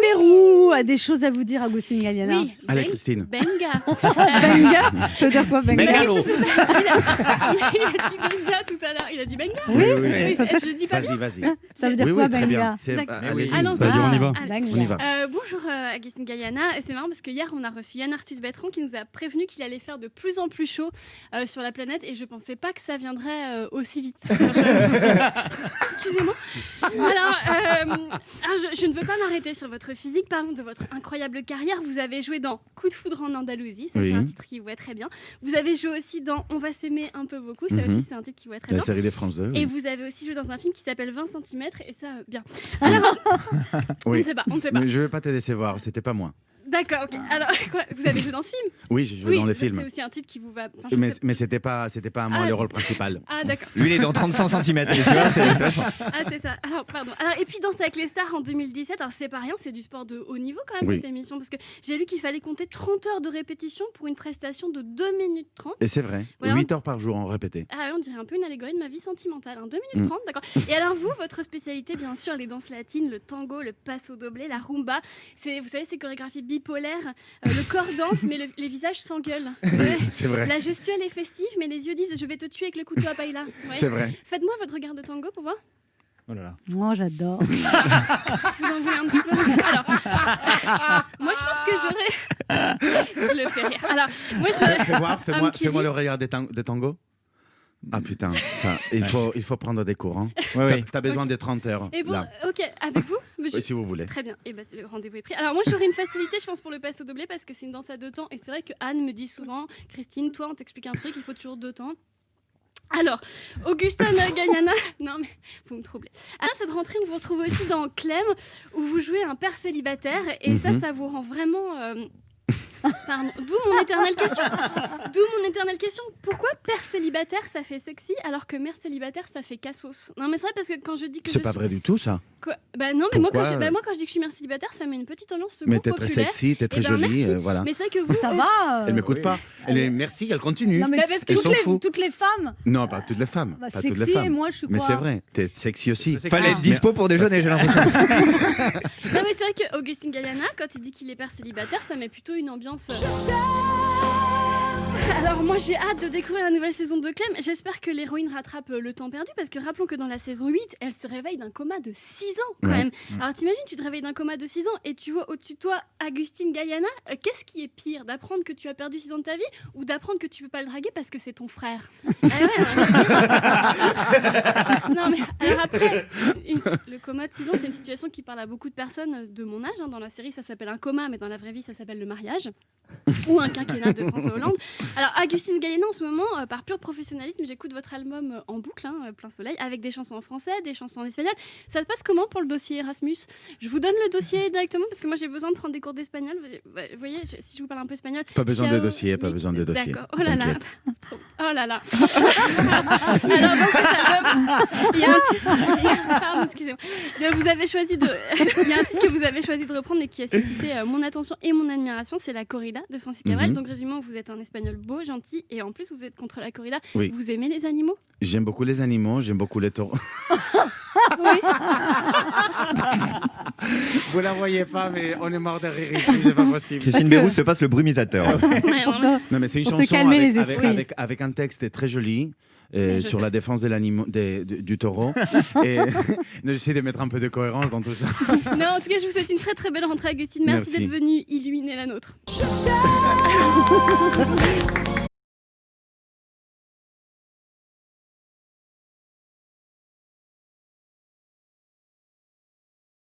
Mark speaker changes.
Speaker 1: Mérou a des choses à vous dire, Agustin Galliana.
Speaker 2: Oui.
Speaker 3: Allez, Christine.
Speaker 2: Benga.
Speaker 1: Benga, ça veut dire quoi, Benga?
Speaker 3: Bengalo.
Speaker 2: Je sais pas, il a dit Benga tout à l'heure. Il a dit Benga.
Speaker 3: Oui.
Speaker 2: Je le dis pas bien.
Speaker 3: Vas-y.
Speaker 1: Ça veut dire
Speaker 3: Oui,
Speaker 1: quoi,
Speaker 3: très bien.
Speaker 1: Benga?
Speaker 3: C'est-
Speaker 2: D'accord.
Speaker 3: Allez-y.
Speaker 2: Allons-y.
Speaker 4: Vas-y, on y va.
Speaker 2: Allez.
Speaker 3: On y va.
Speaker 2: Bonjour Agustin Galliana, et c'est marrant parce que hier on a reçu Yann Arthus Bertrand qui nous a prévenu qu'il allait faire de plus en plus chaud sur la planète et je pensais pas que ça viendrait aussi vite. Excusez-moi. Alors, je ne veux pas m'arrêter sur votre physique, parlons de votre incroyable carrière. Vous avez joué dans Coup de foudre en Andalousie, ça
Speaker 3: Oui.
Speaker 2: c'est un titre qui vous va très bien. Vous avez joué aussi dans On va s'aimer un peu beaucoup, ça
Speaker 3: Mhm.
Speaker 2: aussi c'est un titre qui vous va très
Speaker 3: La
Speaker 2: bien.
Speaker 3: série des France 2.
Speaker 2: Et vous avez aussi joué dans un film qui s'appelle 20 cm et ça bien. Alors, on
Speaker 3: Oui.
Speaker 2: ne sait pas, on ne sait pas.
Speaker 3: Mais je ne vais pas te décevoir, c'était pas moi.
Speaker 2: D'accord, ok. Alors, quoi, vous avez joué dans ce film?
Speaker 3: Oui, j'ai joué dans le film.
Speaker 2: C'est aussi un titre qui vous va. Enfin, je
Speaker 3: Mais,
Speaker 2: sais-
Speaker 3: mais c'était pas à moi
Speaker 2: Ah.
Speaker 3: le rôle principal.
Speaker 2: Ah, d'accord.
Speaker 4: Lui, il est dans 35 cm. Tu vois, c'est vachement.
Speaker 2: Ah, c'est ça. Alors, pardon. Alors, et puis, Danse avec les stars en 2017. Alors, c'est pas rien, c'est du sport de haut niveau quand même,
Speaker 3: Oui.
Speaker 2: cette émission. Parce que j'ai lu qu'il fallait compter 30 heures de répétition pour une prestation de 2 minutes 30.
Speaker 3: Et c'est vrai.
Speaker 2: Voilà.
Speaker 3: 8 heures par jour en répété.
Speaker 2: Ah, on dirait un peu une allégorie de ma vie sentimentale. 2 minutes 30, d'accord. Et alors, vous, votre spécialité, bien sûr, les danses latines, le tango, le passo doble, la rumba. Vous savez, ces chorégraphies bipolaires. Le corps danse, mais les visages s'engueulent. Ouais.
Speaker 3: C'est vrai.
Speaker 2: La gestuelle est festive, mais les yeux disent je vais te tuer avec le couteau à paella. Ouais.
Speaker 3: C'est vrai.
Speaker 2: Faites-moi votre regard de tango pour voir.
Speaker 4: Oh là là.
Speaker 1: Moi, j'adore.
Speaker 2: Je vous en voulez un petit peu. Alors, moi je pense que j'aurais. Je le fais rire. Alors, moi je.
Speaker 3: Fais voir,
Speaker 2: Homme qui
Speaker 3: fais-moi
Speaker 2: rit.
Speaker 3: le regard de tango. Ah putain, ça, il faut prendre des cours. Hein.
Speaker 4: Ouais,
Speaker 3: T'as besoin de 30 heures.
Speaker 2: Et bon,
Speaker 3: là.
Speaker 2: ok, avec vous mais je-
Speaker 3: Oui, si vous voulez.
Speaker 2: Très bien, et ben, le rendez-vous est pris. Alors moi j'aurais une facilité je pense pour le passo doblé parce que c'est une danse à 2 temps et c'est vrai que Anne me dit souvent Christine, toi on t'explique un truc, il faut toujours 2 temps. Alors, Augustin Galliana, non mais vous me troublez. À cette rentrée, on vous retrouve aussi dans Clem où vous jouez un père célibataire et ça vous rend vraiment... Pardon, d'où mon éternelle question. Pourquoi père célibataire ça fait sexy alors que mère célibataire ça fait cassos? Non mais c'est vrai parce que quand je dis que
Speaker 3: C'est
Speaker 2: je
Speaker 3: pas
Speaker 2: suis-
Speaker 3: vrai du tout ça.
Speaker 2: Quoi bah non mais moi
Speaker 3: Pourquoi
Speaker 2: quand je dis que je suis mère célibataire ça met une petite ambiance secours
Speaker 3: Mais t'es très
Speaker 2: populaire.
Speaker 3: sexy, t'es très
Speaker 2: ben,
Speaker 3: jolie,
Speaker 2: merci.
Speaker 3: voilà.
Speaker 2: Mais c'est vrai que vous...
Speaker 1: Ça va.
Speaker 3: Elle m'écoute pas. Merci, elle continue.
Speaker 1: Non, mais
Speaker 2: Bah, parce que
Speaker 3: Elle s'en fout.
Speaker 1: toutes les femmes.
Speaker 3: Non, pas toutes les femmes.
Speaker 1: Bah,
Speaker 3: pas
Speaker 1: sexy,
Speaker 3: toutes les femmes.
Speaker 1: et moi, je suis
Speaker 3: Mais
Speaker 1: quoi?
Speaker 3: c'est vrai, t'es sexy aussi.
Speaker 4: Fallait être dispo pour déjeuner, j'ai l'impression.
Speaker 2: Non mais c'est vrai que Augustin Galliana quand il dit qu'il est père célibataire ça met plutôt une ambiance... Alors moi j'ai hâte de découvrir la nouvelle saison de Clem. J'espère que l'héroïne rattrape le temps perdu parce que rappelons que dans la saison 8, elle se réveille d'un coma de 6 ans quand
Speaker 3: Ouais.
Speaker 2: même. Alors t'imagines, tu te réveilles d'un coma de 6 ans et tu vois au-dessus de toi Agustin Galliana. Qu'est-ce qui est pire, d'apprendre que tu as perdu 6 ans de ta vie ou d'apprendre que tu peux pas le draguer parce que c'est ton frère? Ah ouais, non mais alors après, le coma de 6 ans c'est une situation qui parle à beaucoup de personnes de mon âge. Hein. Dans la série ça s'appelle un coma mais dans la vraie vie ça s'appelle le mariage. Ou un quinquennat de François Hollande. Alors, Agustin Galliana, en ce moment, par pur professionnalisme, j'écoute votre album en boucle, hein, Plein Soleil, avec des chansons en français, des chansons en espagnol. Ça se passe comment pour le dossier Erasmus? Je vous donne le dossier directement parce que moi j'ai besoin de prendre des cours d'espagnol. Vous voyez, si je vous parle un peu espagnol.
Speaker 3: Pas besoin de
Speaker 2: Ciao,
Speaker 3: dossier, pas besoin de dossier.
Speaker 2: D'accord. Oh là là.
Speaker 3: T'inquiète.
Speaker 2: Oh là là. Alors, dans cet album, il y a un titre. Pardon, excusez-moi. Vous avez choisi de. Il y a un titre que vous avez choisi de reprendre et qui a suscité mon attention et mon admiration. C'est La Corrida de Francis Cabrel.
Speaker 3: Mhm.
Speaker 2: Donc, résumons, vous êtes un espagnol beau, gentil et en plus, vous êtes contre la corrida.
Speaker 3: Oui.
Speaker 2: Vous aimez les animaux?
Speaker 3: J'aime beaucoup les animaux, j'aime beaucoup les taureaux.
Speaker 2: Oui.
Speaker 3: Vous la voyez pas, mais on est mort de rire ici, c'est pas possible.
Speaker 4: Christine Bérou se passe le brumisateur.
Speaker 2: Ouais,
Speaker 1: Pour
Speaker 2: non,
Speaker 1: ça.
Speaker 3: Non, mais c'est une
Speaker 1: Pour se
Speaker 3: chanson
Speaker 1: calmer
Speaker 3: avec,
Speaker 1: les
Speaker 3: avec,
Speaker 1: esprits.
Speaker 3: avec un texte très joli.
Speaker 2: Je
Speaker 3: Sur
Speaker 2: sais.
Speaker 3: la défense de du taureau. Et j'essaie de mettre un peu de cohérence dans tout ça.
Speaker 2: Non, en tout cas, je vous souhaite une très très belle rentrée, Agustine. Merci
Speaker 3: Merci.
Speaker 2: d'être venu illuminer la nôtre.